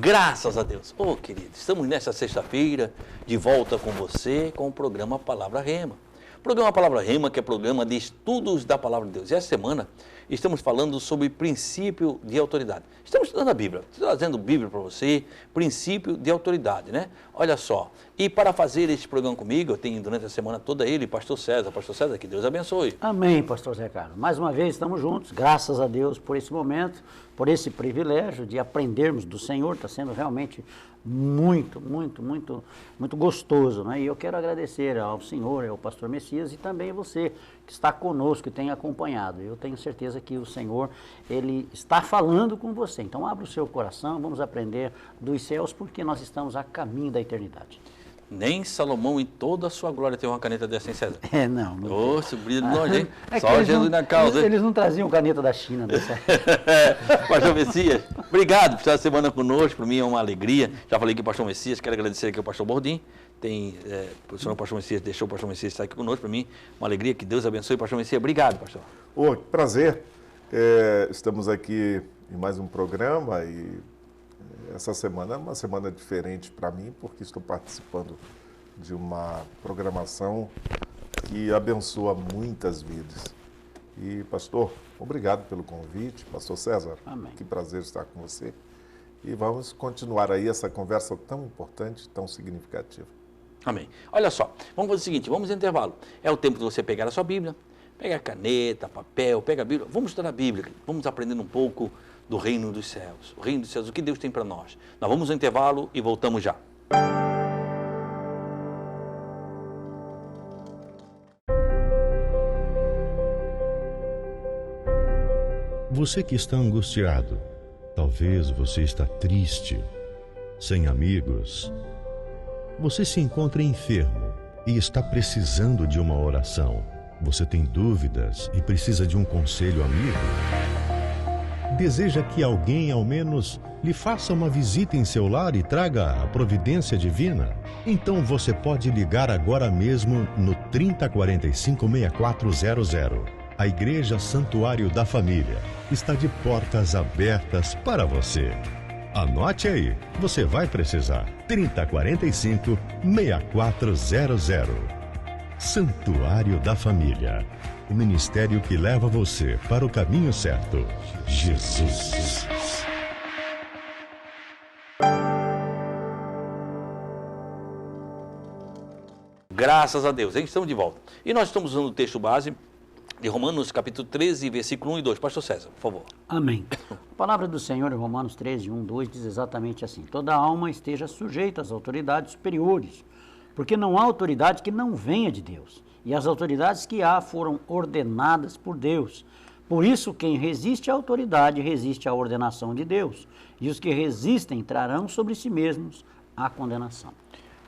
Graças a Deus. Oh, querido, estamos nessa sexta-feira de volta com você com o programa Palavra Rema. O programa Palavra Rema, que é programa de estudos da Palavra de Deus. E essa semana estamos falando sobre princípio de autoridade. Estamos estudando a Bíblia, estou trazendo Bíblia para você, princípio de autoridade, né? Olha só, e para fazer este programa comigo, eu tenho durante a semana toda ele, Pastor César, que Deus abençoe. Amém, Pastor Zé Carlos. Mais uma vez estamos juntos, graças a Deus por esse momento, por esse privilégio de aprendermos do Senhor, está sendo realmente muito gostoso, né? E eu quero agradecer ao Senhor, ao Pastor Messias e também a você que está conosco, que tem acompanhado. Eu tenho certeza que o Senhor, Ele está falando com você. Então abra o seu coração, vamos aprender dos céus, porque nós estamos a caminho da eternidade. Nem Salomão em toda a sua glória tem uma caneta dessa, hein, César? Não. Ô, esse brilho de longe, hein? Só Jesus na causa. Eles não traziam caneta da China, né? Pastor Messias, obrigado por estar essa semana conosco, para mim é uma alegria. Já falei aqui, Pastor Messias, quero agradecer aqui ao Pastor Bordim. O senhor Pastor Messias deixou o Pastor Messias estar aqui conosco, para mim uma alegria, que Deus abençoe. Pastor Messias, obrigado, pastor. Que prazer. Estamos aqui em mais um programa e essa semana é uma semana diferente para mim, porque estou participando de uma programação que abençoa muitas vidas. E, pastor, obrigado pelo convite. Pastor César, amém. Que prazer estar com você. E vamos continuar aí essa conversa tão importante, tão significativa. Amém. Olha só, vamos fazer o seguinte, vamos ao intervalo. É o tempo de você pegar a sua Bíblia, pega a caneta, papel, pega a Bíblia. Vamos estudar a Bíblia, vamos aprendendo um pouco do reino dos céus. O reino dos céus, o que Deus tem para nós. Nós vamos ao intervalo e voltamos já. Você que está angustiado, talvez você está triste, sem amigos. Você se encontra enfermo e está precisando de uma oração. Você tem dúvidas e precisa de um conselho amigo? Deseja que alguém, ao menos, lhe faça uma visita em seu lar e traga a providência divina? Então você pode ligar agora mesmo no 3045-6400. A Igreja Santuário da Família está de portas abertas para você. Anote aí, você vai precisar. 3045-6400. Santuário da Família. O ministério que leva você para o caminho certo. Jesus. Graças a Deus, hein? Estamos de volta. E nós estamos usando o texto base de Romanos, capítulo 13, versículo 1 e 2. Pastor César, por favor. Amém. A palavra do Senhor em Romanos 13, 1, 2 diz exatamente assim: toda alma esteja sujeita às autoridades superiores, porque não há autoridade que não venha de Deus. E as autoridades que há foram ordenadas por Deus. Por isso, quem resiste à autoridade, resiste à ordenação de Deus. E os que resistem trarão sobre si mesmos a condenação.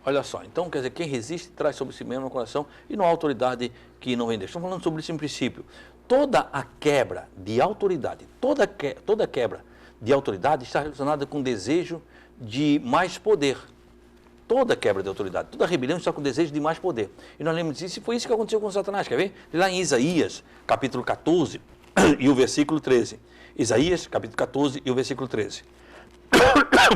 Olha só, então, quer dizer, quem resiste traz sobre si mesmo a condenação e não há autoridade que não vem de Deus. Estamos falando sobre isso em princípio. Toda a quebra de autoridade, toda quebra de autoridade está relacionada com o desejo de mais poder. Toda quebra de autoridade, toda rebelião está com desejo de mais poder. E nós lembramos disso, e foi isso que aconteceu com Satanás, quer ver? Lá em Isaías, capítulo 14 e o versículo 13. Isaías, capítulo 14 e o versículo 13.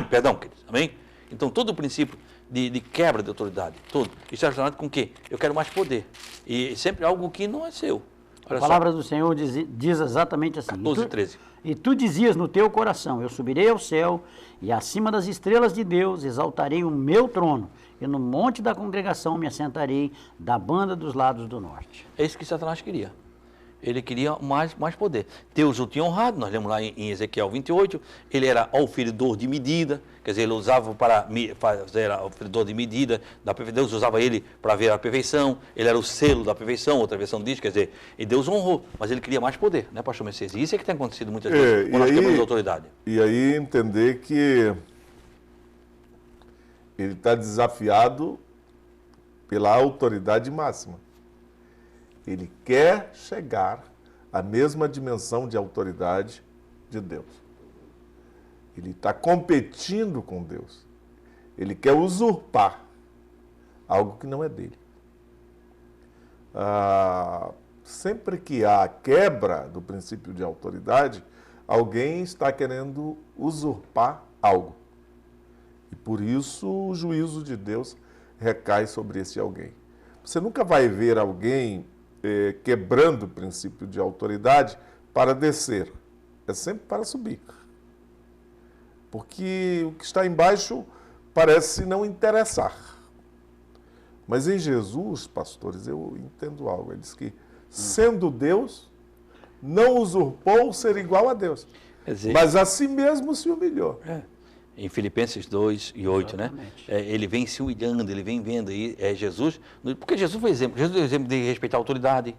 Perdão, queridos, amém? Então, todo o princípio de quebra de autoridade, todo, está relacionado com o quê? Eu quero mais poder. E sempre algo que não é seu. Olha, a palavra do Senhor diz exatamente assim. 14 e 13. E tu dizias no teu coração: eu subirei ao céu, e acima das estrelas de Deus exaltarei o meu trono, e no monte da congregação me assentarei da banda dos lados do norte. É isso que Satanás queria. Ele queria mais poder. Deus o tinha honrado, nós lemos lá em Ezequiel 28, ele era oferidor de medida, quer dizer, ele usava para fazer oferidor de medida, Deus usava ele para ver a perfeição, ele era o selo da perfeição, outra versão diz, quer dizer, e Deus honrou, mas ele queria mais poder, né, pastor Messias? E isso é que tem acontecido muitas vezes, com nós quebramos a autoridade. E aí entender que ele está desafiado pela autoridade máxima. Ele quer chegar à mesma dimensão de autoridade de Deus. Ele está competindo com Deus. Ele quer usurpar algo que não é dele. Sempre que há quebra do princípio de autoridade, alguém está querendo usurpar algo. E por isso o juízo de Deus recai sobre esse alguém. Você nunca vai ver alguém quebrando o princípio de autoridade para descer. É sempre para subir. Porque o que está embaixo parece não interessar. Mas em Jesus, pastores, eu entendo algo. Ele diz que, sendo Deus, não usurpou ser igual a Deus, mas a si mesmo se humilhou. Em Filipenses 2:8, né? Ele vem se humilhando, ele vem vendo aí, Jesus, porque Jesus foi exemplo. Jesus deu exemplo de respeitar a autoridade.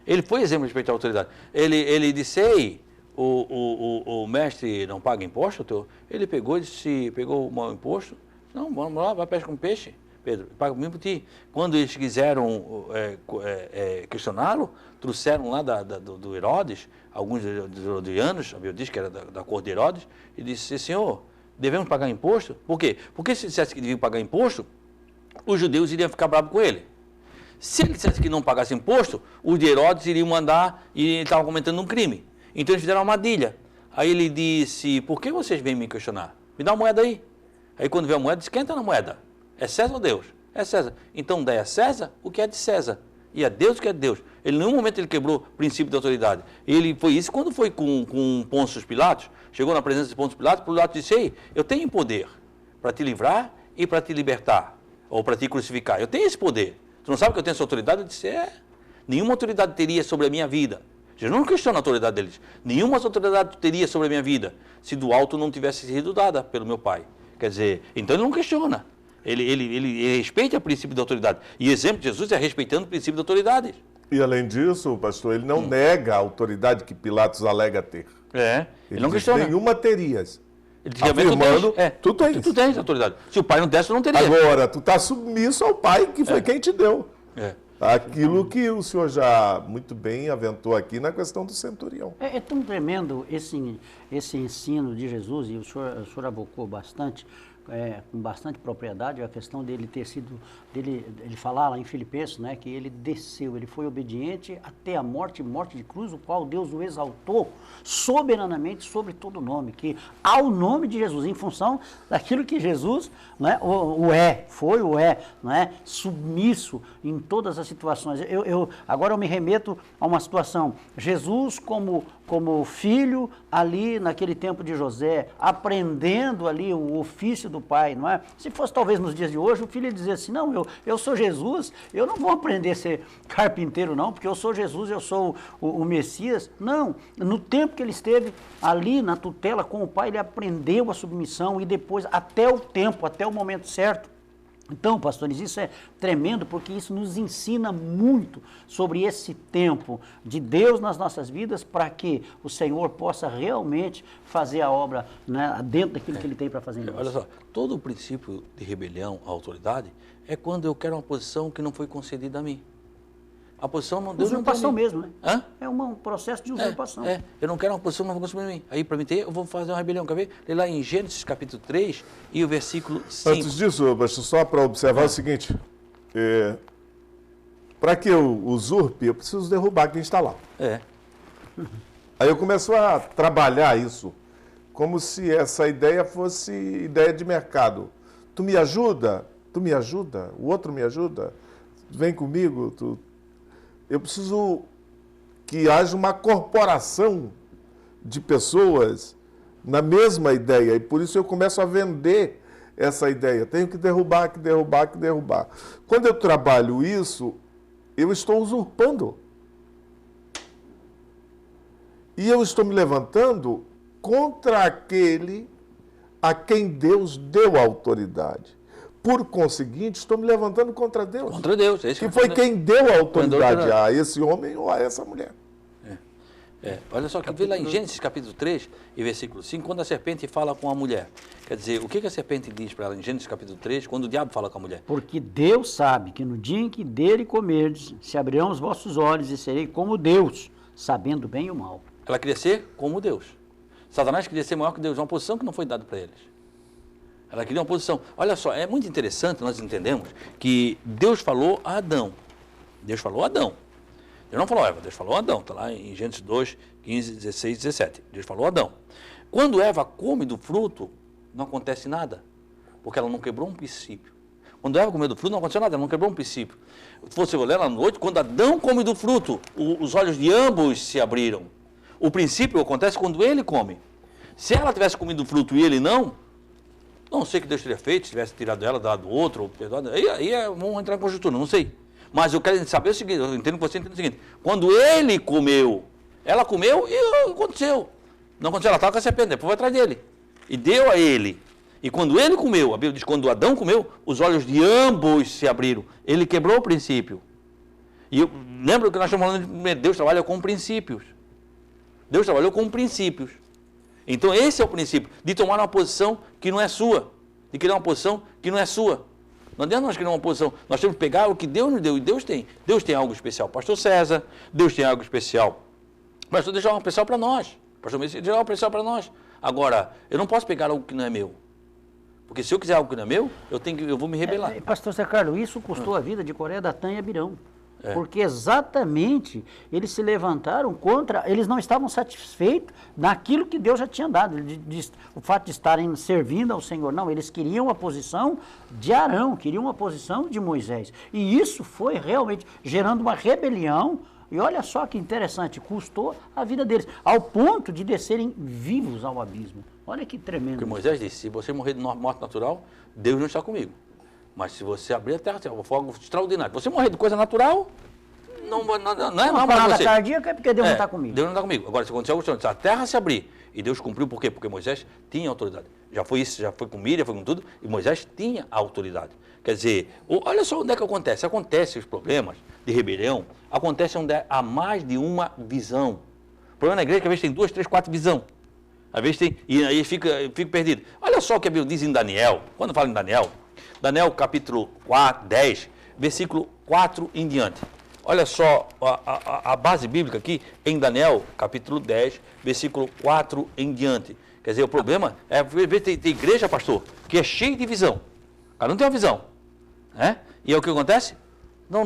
Ele foi exemplo de respeitar a autoridade. Ele disse, ei, o mestre não paga imposto? Ele pegou o mau imposto. Não, vamos lá, vai pescar um peixe, Pedro, paga mesmo por ti. Quando eles quiseram questioná-lo, trouxeram lá do Herodes, alguns herodianos, a Bíblia diz que era da cor de Herodes, e disse, Senhor, devemos pagar imposto? Por quê? Porque se dissesse que deviam pagar imposto, os judeus iriam ficar bravos com ele. Se ele dissesse que não pagasse imposto, os de Herodes iriam mandar e ele estava cometendo um crime. Então eles fizeram uma armadilha. Aí ele disse, por que vocês vêm me questionar? Me dá uma moeda aí. Aí quando vê a moeda, esquenta na moeda. É César ou Deus? É César. Então dá a César o que é de César. E a Deus o que é de Deus. Ele, em nenhum momento ele quebrou o princípio da autoridade. Ele foi isso quando foi com Pôncio Pilatos, chegou na presença de Pôncio Pilatos disse, ei, eu tenho poder para te livrar e para te libertar, ou para te crucificar. Eu tenho esse poder. Tu não sabe que eu tenho essa autoridade? Eu disse, nenhuma autoridade teria sobre a minha vida. Jesus não questiona a autoridade deles. Nenhuma autoridade teria sobre a minha vida se do alto não tivesse sido dada pelo meu Pai. Quer dizer, então ele não questiona. Ele respeita o princípio da autoridade. E o exemplo de Jesus é respeitando o princípio da autoridade. E além disso, pastor, ele não nega a autoridade que Pilatos alega ter. Ele não questiona. Nenhuma terias. Ele afirmando, tu tens. Tu tens autoridade. Se o pai não desse, tu não teria. Agora, tu está submisso ao pai que foi quem te deu. Aquilo que o senhor já muito bem aventou aqui na questão do centurião. É tão tremendo esse ensino de Jesus, e o senhor abocou bastante, com bastante propriedade, a questão dele ter sido, ele falar lá em Filipenses, né, que ele desceu, ele foi obediente até a morte de cruz, o qual Deus o exaltou soberanamente sobre todo nome, que ao nome de Jesus, em função daquilo que Jesus, né, foi, né, submisso em todas as situações. Agora eu me remeto a uma situação, Jesus como filho ali naquele tempo de José, aprendendo ali o ofício do pai, não é? Se fosse talvez nos dias de hoje, o filho ia dizer assim, não, eu sou Jesus, eu não vou aprender a ser carpinteiro não, porque eu sou Jesus, eu sou o Messias. Não, no tempo que ele esteve ali na tutela com o pai, ele aprendeu a submissão e depois, até o momento certo. Então, pastores, isso é tremendo porque isso nos ensina muito sobre esse tempo de Deus nas nossas vidas para que o Senhor possa realmente fazer a obra, né, dentro daquilo que Ele tem para fazer em nós. Olha só, todo o princípio de rebelião à autoridade é quando eu quero uma posição que não foi concedida a mim. A posição não deu. Usurpação mesmo, né? Hã? É um processo de usurpação. Eu não quero uma posição que não foi concedida a mim. Aí, para mim ter, eu vou fazer uma rebelião. Quer ver? Lê lá em Gênesis capítulo 3 e o versículo 5. Antes disso, pastor, só para observar o seguinte, para que eu usurpe, eu preciso derrubar quem está lá. Aí eu começo a trabalhar isso, como se essa ideia fosse ideia de mercado. Tu me ajuda, o outro me ajuda, vem comigo, eu preciso que haja uma corporação de pessoas na mesma ideia, e por isso eu começo a vender essa ideia. Tenho que derrubar, que derrubar, que derrubar. Quando eu trabalho isso, eu estou usurpando. E eu estou me levantando contra aquele a quem Deus deu a autoridade. Por conseguinte, estou me levantando contra Deus. Contra Deus. Que foi quem deu a autoridade a esse homem ou a essa mulher. Olha só, que vê lá em Gênesis capítulo 3 e versículo 5, quando a serpente fala com a mulher. Quer dizer, o que a serpente diz para ela em Gênesis capítulo 3, quando o diabo fala com a mulher? Porque Deus sabe que no dia em que dele comerdes, se abrirão os vossos olhos e serei como Deus, sabendo o bem e o mal. Ela queria ser como Deus. Satanás queria ser maior que Deus, uma posição que não foi dada para eles. Ela queria uma posição. Olha só, é muito interessante nós entendemos que Deus falou a Adão. Deus falou a Adão. Deus não falou a Eva, Deus falou a Adão. Está lá em Gênesis 2, 15, 16, 17. Deus falou a Adão. Quando Eva come do fruto, não acontece nada. Porque ela não quebrou um princípio. Quando Eva comeu do fruto, não aconteceu nada, ela não quebrou um princípio. Se você olhar lá na noite, quando Adão come do fruto, os olhos de ambos se abriram. O princípio acontece quando ele come. Se ela tivesse comido o fruto e ele não sei o que Deus teria feito, se tivesse tirado ela, dado outro, aí vamos entrar em conjuntura, não sei. Mas eu quero saber o seguinte, eu entendo que você entende o seguinte, quando ele comeu, ela comeu e aconteceu. Não aconteceu, ela estava com a serpente, depois foi atrás dele. E deu a ele. E quando ele comeu, a Bíblia diz, quando Adão comeu, os olhos de ambos se abriram. Ele quebrou o princípio. E lembra que nós estamos falando de Deus trabalha com princípios. Deus trabalhou com princípios. Então esse é o princípio, de tomar uma posição que não é sua. De criar uma posição que não é sua. Não adianta nós criar uma posição, nós temos que pegar o que Deus nos deu, e Deus tem. Deus tem algo especial. Pastor César, Deus tem algo especial. Pastor, deixa algo especial para nós. Pastor Messias, deixa algo especial para nós. Agora, eu não posso pegar algo que não é meu. Porque se eu quiser algo que não é meu, eu vou me rebelar. Pastor Zé Carlos, isso custou a vida de Coré, Datã e Abirão. Porque exatamente eles se levantaram contra, eles não estavam satisfeitos naquilo que Deus já tinha dado, o fato de estarem servindo ao Senhor. Não, eles queriam a posição de Arão, queriam a posição de Moisés. E isso foi realmente gerando uma rebelião. E olha só que interessante, custou a vida deles, ao ponto de descerem vivos ao abismo. Olha que tremendo. Porque Moisés disse, se você morrer de morte natural, Deus não está comigo. Mas se você abrir a terra, tem um fogo extraordinário. Você morrer de coisa natural, não é normal para você. Cardíaca é porque Deus não está comigo. Deus não está comigo. Agora, se acontecer algo, se a terra se abrir, e Deus cumpriu, por quê? Porque Moisés tinha autoridade. Já foi isso, já foi com Miriam, foi com tudo, e Moisés tinha a autoridade. Quer dizer, olha só onde é que acontece. Acontece os problemas de rebelião, acontece onde há mais de uma visão. O problema na igreja é que às vezes tem 2, 3, 4 visões. Às vezes tem, e aí fica perdido. Olha só o que a Bíblia diz em Daniel, quando fala em Daniel capítulo 10, versículo 4 em diante. Olha só a base bíblica aqui em Daniel, capítulo 10, versículo 4 em diante. Quer dizer, o problema é que tem igreja, pastor, que é cheia de visão. Cada um tem uma visão. Né? E é o que acontece? Não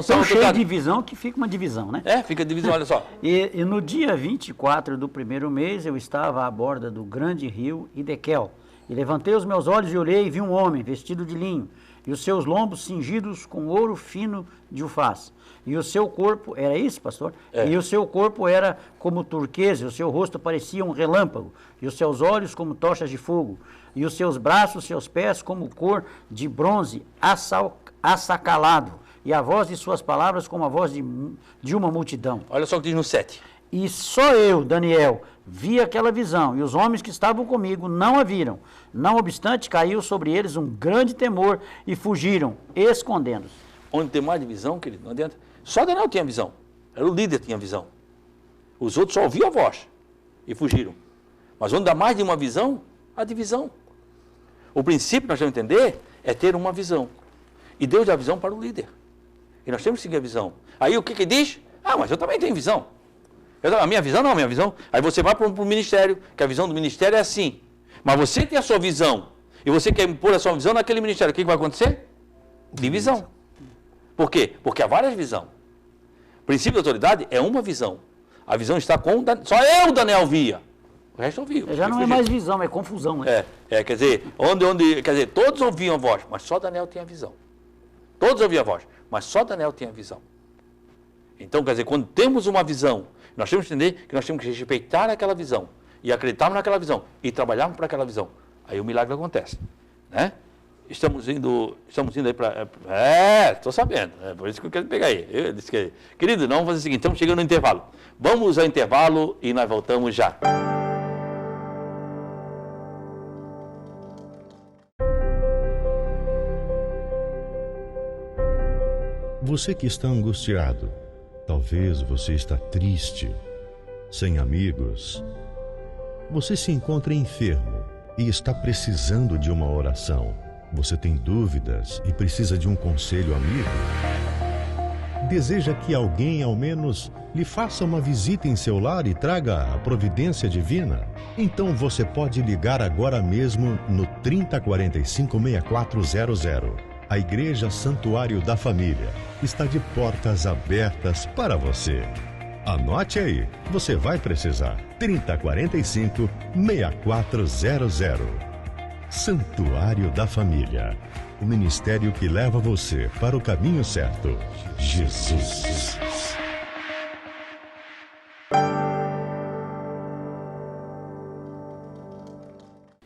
tão cheio de visão que fica uma divisão, né? Fica divisão, olha só. E no dia 24 do primeiro mês, eu estava à borda do grande rio Idequel. E levantei os meus olhos e olhei e vi um homem vestido de linho, e os seus lombos cingidos com ouro fino de Ufaz. E o seu corpo, era isso, pastor? E o seu corpo era como turquesa, e o seu rosto parecia um relâmpago, e os seus olhos como tochas de fogo, e os seus braços, seus pés como cor de bronze assacalado, e a voz de suas palavras como a voz de uma multidão. Olha só o que diz no 7. E só eu, Daniel, vi aquela visão, e os homens que estavam comigo não a viram. Não obstante, caiu sobre eles um grande temor e fugiram, escondendo-se. Onde tem mais de visão, querido, não adianta. Só Daniel tinha visão. Era o líder que tinha visão. Os outros só ouviam a voz e fugiram. Mas onde dá mais de uma visão, a divisão. O princípio que nós temos que entender é ter uma visão. E Deus dá a visão para o líder. E nós temos que seguir a visão. Aí o que diz? Mas eu também tenho visão. A minha visão não é a minha visão. Aí você vai para o ministério, que a visão do ministério é assim. Mas você tem a sua visão, e você quer impor a sua visão naquele ministério. O que vai acontecer? Divisão. Por quê? Porque há várias visões. O princípio da autoridade é uma visão. A visão está com... Só eu, Daniel, via. O resto ouviu. Já não é mais visão, é confusão. Né? Quer dizer, quer dizer, todos ouviam a voz, mas só Daniel tinha a visão. Todos ouviam a voz, mas só Daniel tinha a visão. Então, quer dizer, quando temos uma visão, nós temos que entender que nós temos que respeitar aquela visão e acreditarmos naquela visão e trabalharmos para aquela visão. Aí o milagre acontece, né? Estamos indo aí para... estou sabendo, por isso que eu quero pegar aí. Eu disse que, querido, não, vamos fazer o seguinte, estamos chegando no intervalo. Vamos ao intervalo e nós voltamos já. Você que está angustiado, talvez você está triste, sem amigos. Você se encontra enfermo e está precisando de uma oração. Você tem dúvidas e precisa de um conselho amigo? Deseja que alguém, ao menos, lhe faça uma visita em seu lar e traga a providência divina? Então você pode ligar agora mesmo no 3045-6400. A Igreja Santuário da Família está de portas abertas para você. Anote aí, você vai precisar. 3045-6400. Santuário da Família. O ministério que leva você para o caminho certo. Jesus.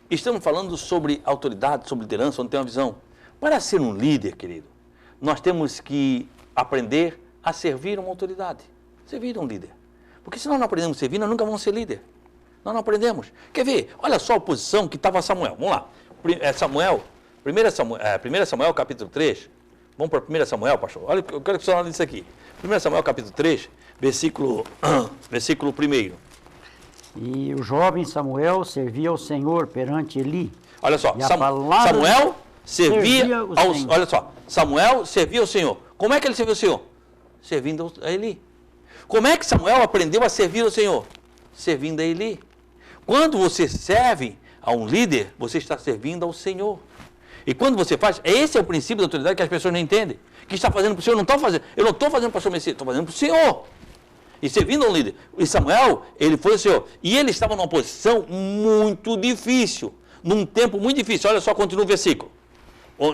Estamos falando sobre autoridade, sobre liderança, onde tem uma visão. Para ser um líder, querido, nós temos que aprender a servir uma autoridade. Servir um líder. Porque se nós não aprendemos a servir, nós nunca vamos ser líder. Nós não aprendemos. Quer ver? Olha só a posição que estava Samuel. Vamos lá. 1 Samuel capítulo 3. Vamos para 1 Samuel, pastor. Olha, eu quero que você olhe isso aqui. 1 Samuel capítulo 3, versículo 1. E o jovem Samuel servia ao Senhor perante Eli. Olha só, E a palavra Samuel servia o ao Senhor. Olha só, Samuel servia ao Senhor. Como é que ele serviu ao Senhor? Servindo a Eli. Como é que Samuel aprendeu a servir ao Senhor? Servindo a Eli. Quando você serve a um líder, você está servindo ao Senhor. E quando você faz, esse é o princípio da autoridade que as pessoas não entendem. Que está fazendo para o Senhor, eu não estou fazendo para o pastor Messias, estou fazendo para o Senhor. E servindo a um líder. E Samuel, ele foi o Senhor. E ele estava numa posição muito difícil, num tempo muito difícil. Olha só, continua o versículo.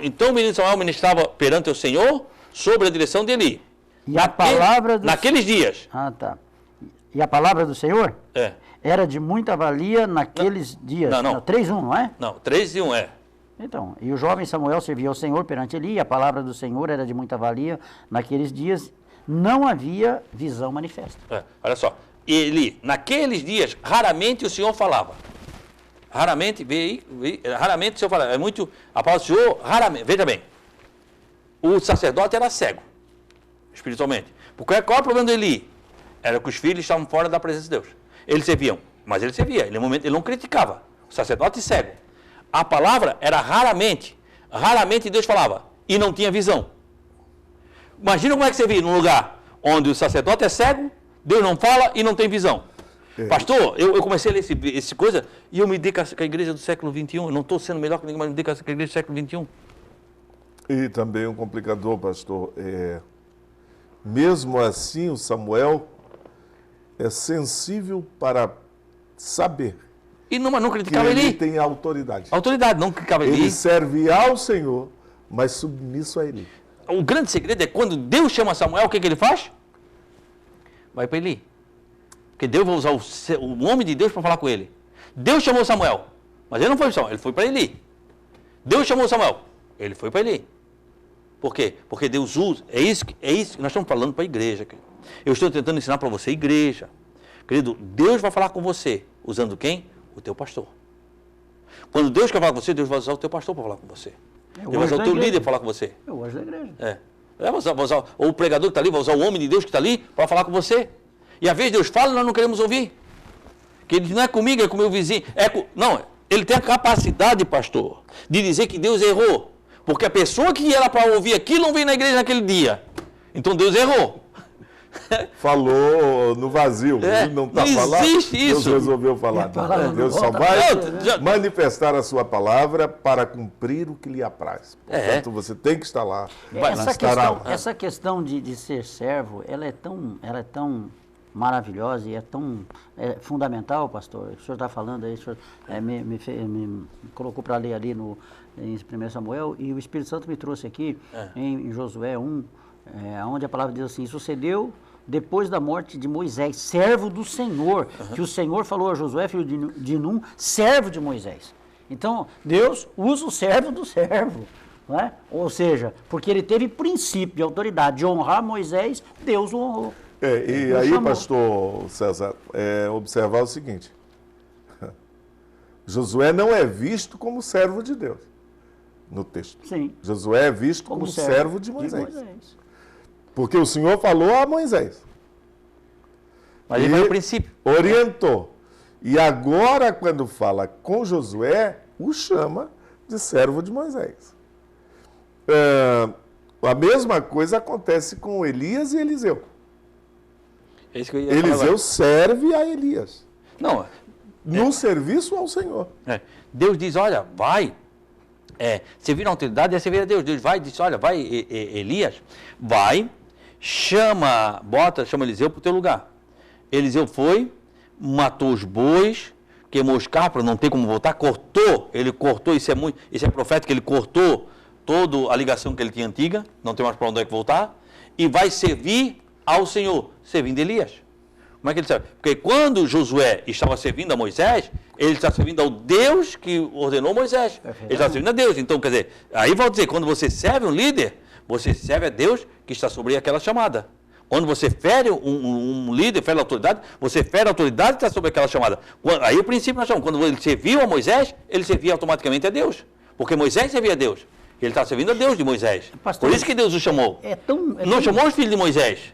Então o menino Samuel ministrava perante o Senhor, sob a direção de Eli. E a palavra do Naqueles dias. Ah, tá. E a palavra do Senhor É. era de muita valia naqueles dias. Não. 3:1, não é? Não, 3:1 é. Então, e o jovem Samuel servia ao Senhor perante Eli, e a palavra do Senhor era de muita valia naqueles dias, não havia visão manifesta. Olha só, Eli, naqueles dias, raramente o Senhor falava. Raramente, raramente o Senhor falava. É muito, a palavra do Senhor, raramente, veja bem, o sacerdote era cego, espiritualmente. Porque qual é o problema de Eli? Era que os filhos estavam fora da presença de Deus. Eles serviam, mas ele servia, ele não criticava. O sacerdote cego. A palavra era raramente Deus falava, e não tinha visão. Imagina como é que você vive num lugar onde o sacerdote é cego, Deus não fala e não tem visão. Pastor, eu comecei a ler esse coisa e eu me dei com a igreja do século XXI. Eu não estou sendo melhor que ninguém, mas me dei com a igreja do século XXI. E também um complicador, pastor, mesmo assim o Samuel é sensível para saber Mas não que criticava ele Eli. tem autoridade. Autoridade, não criticava Ele Eli. serve ao Senhor, mas submisso a Eli. O grande segredo é quando Deus chama Samuel, o que ele faz? Vai para Eli. Porque Deus vai usar o homem de Deus para falar com ele. Deus chamou Samuel, mas ele não foi para Samuel, ele foi para Eli. Deus chamou Samuel, ele foi para Eli. Por quê? Porque Deus usa, é isso que nós estamos falando para a igreja. Querido. Eu estou tentando ensinar para você, igreja. Querido, Deus vai falar com você, usando quem? O teu pastor. Quando Deus quer falar com você, Deus vai usar o teu pastor para falar com você. Deus vai usar o teu líder para falar com você. Eu anjo da igreja. Vai usar ou o pregador que está ali, vai usar o homem de Deus que está ali para falar com você. E às vezes Deus fala e nós não queremos ouvir. Que ele não é comigo, é com o meu vizinho. Não, ele tem a capacidade, pastor, de dizer que Deus errou. Porque a pessoa que era para ouvir aquilo não veio na igreja naquele dia. Então Deus errou. Falou no vazio, ele não está falando. Não existe isso. Deus resolveu falar. Deus só vai manifestar a sua palavra para cumprir o que lhe apraz. Portanto, você tem que estar lá. Essa questão de ser servo, ela é tão maravilhosa e é tão fundamental, pastor. O senhor está falando aí, o senhor me colocou para ler ali em 1 Samuel, e o Espírito Santo me trouxe aqui em Josué 1, onde a palavra diz assim: sucedeu depois da morte de Moisés, servo do Senhor, que o Senhor falou a Josué, filho de Num, servo de Moisés. Então, Deus usa o servo do servo. Não é? Ou seja, porque ele teve princípio de autoridade de honrar Moisés, Deus o honrou. E aí, pastor César, observar o seguinte: Josué não é visto como servo de Deus no texto. Sim. Josué é visto como servo de Moisés. Porque o Senhor falou a Moisés. Mas ele foi o princípio. Orientou. E agora, quando fala com Josué, o chama de servo de Moisés. A mesma coisa acontece com Elias e Eliseu. É isso que eu ia falar Eliseu agora. serve a Elias. Não. No serviço ao Senhor. Deus diz, olha, vai. Você vira a autoridade, você vira Deus. Deus vai e diz, olha, vai, Elias, vai, chama Eliseu para o teu lugar. Eliseu foi, matou os bois queimou os carros, não tem como voltar, ele cortou, isso é profético, ele cortou toda a ligação que ele tinha antiga, não tem mais para onde é que voltar, e vai servir ao Senhor, servindo Elias. Como é que ele sabe? Porque quando Josué estava servindo a Moisés, ele está servindo ao Deus que ordenou Moisés. Ele está servindo a Deus. Então, quer dizer, aí vou dizer, quando você serve um líder, você serve a Deus que está sobre aquela chamada. Quando você fere um líder, fere a autoridade, você fere a autoridade que está sobre aquela chamada. Aí o princípio nós chamamos, quando ele serviu a Moisés, ele servia automaticamente a Deus. Porque Moisés servia a Deus. Ele está servindo a Deus de Moisés. Pastor, por isso que Deus o chamou. Não chamou os filhos de Moisés.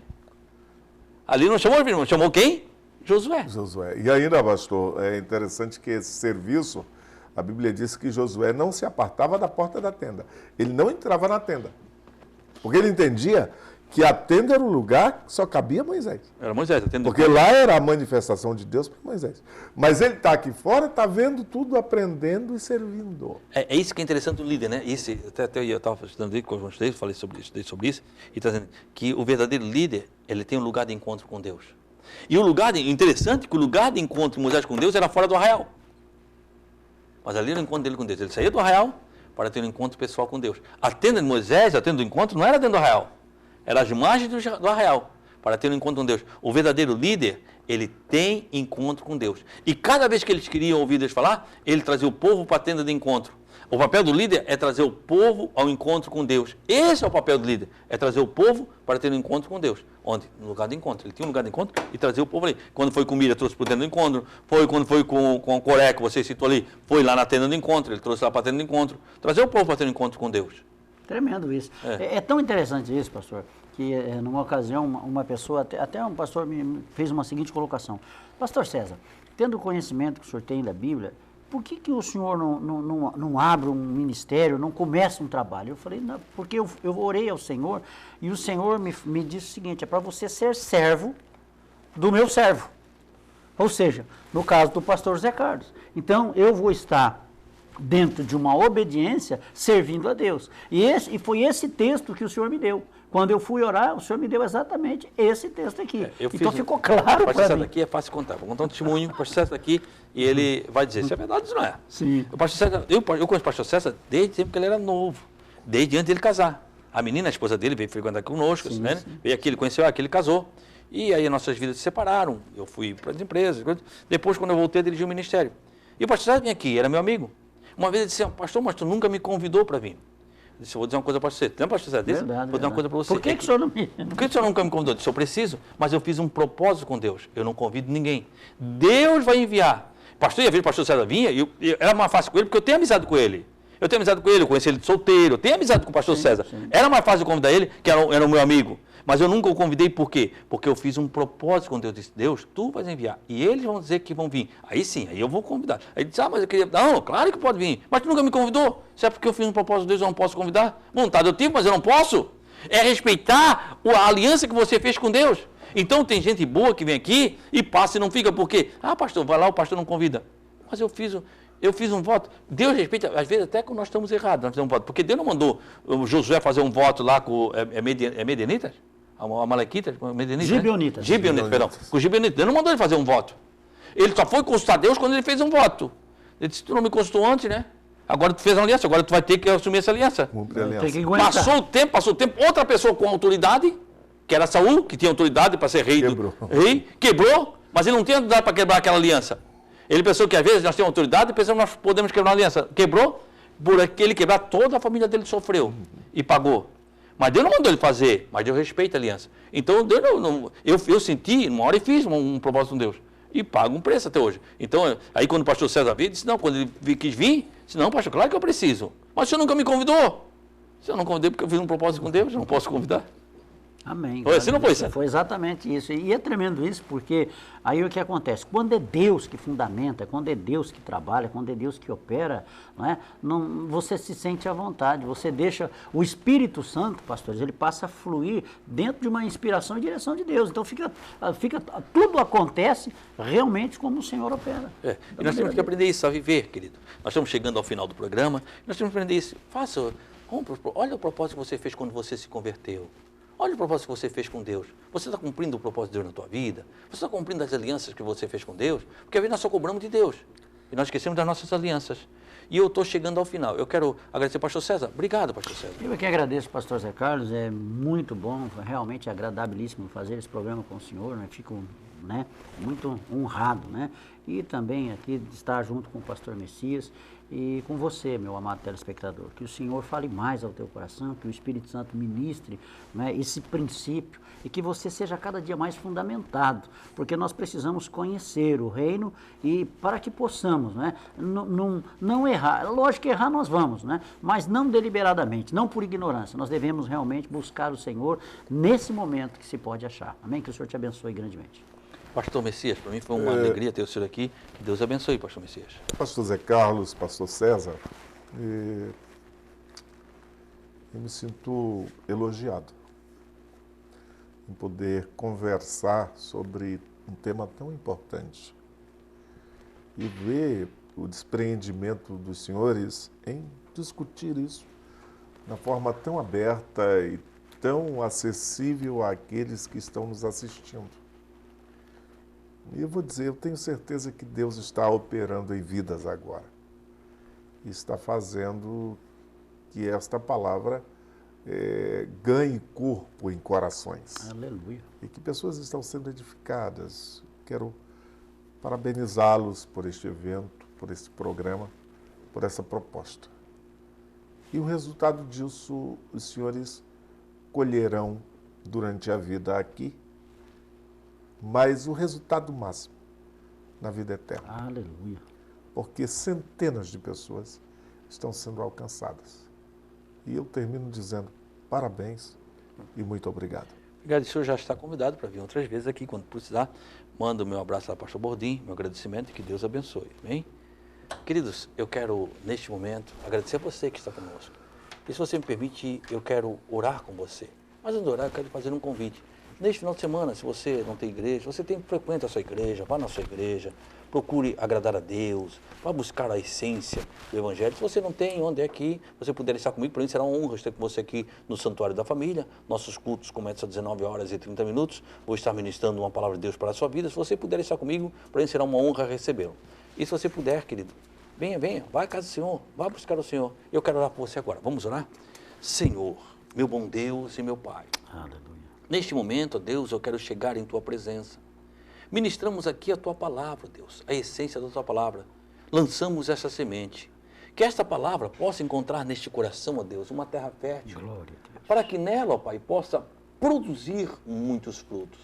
Ali não chamou os filhos, chamou quem? Josué. Josué. E ainda, pastor, é interessante que esse serviço, a Bíblia diz que Josué não se apartava da porta da tenda. Ele não entrava na tenda. Porque ele entendia que a tenda era um lugar que só cabia Moisés. Era Moisés, a tenda. Porque lá era a manifestação de Deus para Moisés. Mas ele está aqui fora, está vendo tudo, aprendendo e servindo. É isso que é interessante do líder, né? Até eu estava estudando aí com vocês, falei sobre isso, e está dizendo que o verdadeiro líder, ele tem um lugar de encontro com Deus. E o interessante é que o lugar de encontro de Moisés com Deus era fora do arraial. Mas ali era o encontro dele com Deus. Ele saía do arraial para ter um encontro pessoal com Deus. A tenda de Moisés, a tenda do encontro, não era dentro do arraial. Era as margens do arraial, para ter um encontro com Deus. O verdadeiro líder, ele tem encontro com Deus. E cada vez que eles queriam ouvir Deus falar, ele trazia o povo para a tenda de encontro. O papel do líder é trazer o povo ao encontro com Deus. Esse é o papel do líder, é trazer o povo para ter um encontro com Deus. Onde? No lugar de encontro. Ele tinha um lugar de encontro e trazia o povo ali. Quando foi com Miriam, trouxe para o tenda do encontro. Quando foi com o Coré, que você citou ali, foi lá na tenda do encontro. Ele trouxe lá para a tenda do encontro. Trazer o povo para ter um encontro com Deus. Tremendo isso. É tão interessante isso, pastor, que numa ocasião uma pessoa, até um pastor me fez uma seguinte colocação. Pastor César, tendo o conhecimento que o senhor tem da Bíblia, por que o senhor não abre um ministério, não começa um trabalho? Eu falei, não, porque eu orei ao Senhor e o Senhor me disse o seguinte, é para você ser servo do meu servo. Ou seja, no caso do pastor José Carlos. Então, eu vou estar dentro de uma obediência, servindo a Deus. E foi esse texto que o Senhor me deu. Quando eu fui orar, o Senhor me deu exatamente esse texto aqui. Então ficou claro para mim. O pastor aqui é fácil contar. Vou contar um testemunho, o pastor César aqui, e ele vai dizer se é verdade ou se não é. Sim. O pastor César, eu conheço o pastor César desde o tempo que ele era novo, desde antes dele casar. A menina, a esposa dele, veio frequentar conosco, sim, assim, veio aqui, ele conheceu aqui, ele casou. E aí nossas vidas se separaram. Eu fui para as empresas. Depois, quando eu voltei, dirigi o ministério. E o pastor César vinha aqui, era meu amigo. Uma vez ele disse, pastor, mas tu nunca me convidou para vir. Eu disse, eu vou dizer uma coisa para você. Lembra, pastor César? Vou dizer uma coisa para você. Por que o senhor não me... Por que o senhor nunca me convidou? Eu disse, eu preciso, mas eu fiz um propósito com Deus. Eu não convido ninguém. Deus vai enviar. Pastor, ia vir, o pastor César vinha, e era mais fácil com ele, porque eu tenho amizade com ele. Eu tenho amizade com ele, eu conheci ele de solteiro, eu tenho amizade com o pastor César. Sim. Era mais fácil eu convidar ele, que era o meu amigo. Mas eu nunca o convidei, por quê? Porque eu fiz um propósito com Deus. Eu disse, Deus, tu vais enviar. E eles vão dizer que vão vir. Aí sim, aí eu vou convidar. Aí ele disse, mas eu queria... Não, claro que pode vir. Mas tu nunca me convidou. Se é porque eu fiz um propósito de Deus, eu não posso convidar? Vontade eu tive, mas eu não posso. É respeitar a aliança que você fez com Deus. Então tem gente boa que vem aqui e passa e não fica, por quê? Ah, pastor, vai lá, o pastor não convida. Mas eu fiz um voto. Deus respeita, às vezes até quando nós estamos errados, nós fizemos um voto. Porque Deus não mandou o Josué fazer um voto lá com Medianitas? Amalequitas? Gibeonitas. Gibeonitas, perdão. Com os Gibeonitas. Deus não mandou ele fazer um voto. Ele só foi consultar Deus quando ele fez um voto. Ele disse, tu não me consultou antes, né? Agora tu fez uma aliança, agora tu vai ter que assumir essa aliança. Cumprir a aliança. Tem que aguentar. Passou o tempo, outra pessoa com autoridade, que era Saul, que tinha autoridade para ser rei. Quebrou, mas ele não tinha autoridade para quebrar aquela aliança. Ele pensou que às vezes nós temos autoridade e pensamos que nós podemos quebrar uma aliança. Quebrou, por ele quebrar, toda a família dele sofreu e pagou. Mas Deus não mandou ele fazer, mas Deus respeita a aliança. Então, Deus eu senti, uma hora e fiz um propósito com Deus. E pago um preço até hoje. Então, aí quando o pastor César veio, disse, não, quando ele quis vir, disse, não, pastor, claro que eu preciso. Mas o senhor nunca me convidou. Se eu não convidei porque eu fiz um propósito com Deus, eu não posso convidar. Amém. Foi assim, não foi, César? Foi exatamente isso. E é tremendo isso, porque aí o que acontece? Quando é Deus que fundamenta, quando é Deus que trabalha, quando é Deus que opera, você se sente à vontade, você deixa o Espírito Santo, pastores, ele passa a fluir dentro de uma inspiração e direção de Deus. Então tudo acontece realmente como o Senhor opera. E nós temos que aprender isso, a viver, querido. Nós estamos chegando ao final do programa, nós temos que aprender isso. Olha o propósito que você fez quando você se converteu. Olha o propósito que você fez com Deus. Você está cumprindo o propósito de Deus na tua vida? Você está cumprindo as alianças que você fez com Deus? Porque às vezes nós só cobramos de Deus. E nós esquecemos das nossas alianças. E eu estou chegando ao final. Eu quero agradecer, pastor César. Obrigado, pastor César. Eu que agradeço, pastor Zé Carlos. É muito bom, realmente agradabilíssimo fazer esse programa com o senhor. Né? Fico, né, muito honrado, né? E também aqui estar junto com o pastor Messias e com você, meu amado telespectador. Que o Senhor fale mais ao teu coração, que o Espírito Santo ministre, né, esse princípio e que você seja cada dia mais fundamentado, porque nós precisamos conhecer o reino e para que possamos, né, não errar. Lógico que errar nós vamos, né, mas não deliberadamente, não por ignorância. Nós devemos realmente buscar o Senhor nesse momento que se pode achar. Amém? Que o Senhor te abençoe grandemente. Pastor Messias, para mim foi uma alegria ter o senhor aqui. Que Deus abençoe, pastor Messias. Pastor Zé Carlos, pastor César, eu me sinto elogiado em poder conversar sobre um tema tão importante e ver o despreendimento dos senhores em discutir isso de uma forma tão aberta e tão acessível àqueles que estão nos assistindo. E eu vou dizer, eu tenho certeza que Deus está operando em vidas agora. E está fazendo que esta palavra ganhe corpo em corações. Aleluia. E que pessoas estão sendo edificadas. Quero parabenizá-los por este evento, por este programa, por essa proposta. E o resultado disso, os senhores colherão durante a vida aqui, mas o resultado máximo na vida eterna. Aleluia. Porque centenas de pessoas estão sendo alcançadas. E eu termino dizendo parabéns e muito obrigado. Obrigado, o senhor já está convidado para vir outras vezes aqui, quando precisar. Manda o meu abraço ao pastor Bordim, meu agradecimento e que Deus abençoe. Amém? Queridos, eu quero, neste momento, agradecer a você que está conosco. E se você me permite, eu quero orar com você. Mas antes de orar, eu quero fazer um convite. Neste final de semana, se você não tem igreja, você frequenta a sua igreja, vá na sua igreja, procure agradar a Deus, vá buscar a essência do Evangelho. Se você não tem, onde é que você puder estar comigo, para mim será uma honra estar com você aqui no Santuário da Família. Nossos cultos começam às 19h30. Vou estar ministrando uma palavra de Deus para a sua vida. Se você puder estar comigo, para mim será uma honra recebê-lo. E se você puder, querido, venha, vai à casa do Senhor, vá buscar o Senhor. Eu quero orar por você agora. Vamos orar? Senhor, meu bom Deus e meu Pai. Aleluia. Neste momento, ó Deus, eu quero chegar em Tua presença. Ministramos aqui a Tua palavra, Deus, a essência da Tua palavra. Lançamos essa semente. Que esta palavra possa encontrar neste coração, ó Deus, uma terra fértil. Glória a Deus. Para que nela, ó Pai, possa produzir muitos frutos.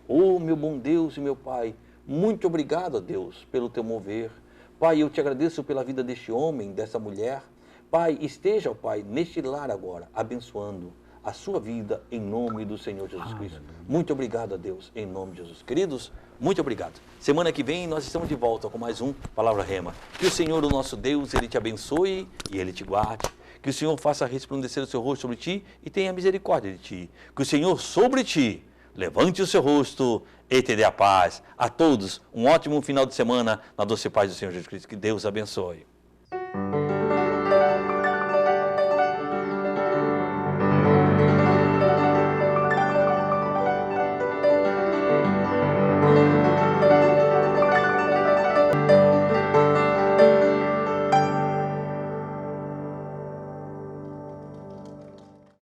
Oh, meu bom Deus e meu Pai, muito obrigado, ó Deus, pelo Teu mover. Pai, eu te agradeço pela vida deste homem, dessa mulher. Pai, esteja, ó Pai, neste lar agora, abençoando a sua vida em nome do Senhor Jesus Cristo. Muito obrigado a Deus, em nome de Jesus. Queridos, muito obrigado. Semana que vem nós estamos de volta com mais um Palavra Rema. Que o Senhor, o nosso Deus, Ele te abençoe e Ele te guarde. Que o Senhor faça resplandecer o seu rosto sobre ti e tenha misericórdia de ti. Que o Senhor sobre ti levante o seu rosto e te dê a paz. A todos, um ótimo final de semana na doce paz do Senhor Jesus Cristo. Que Deus abençoe.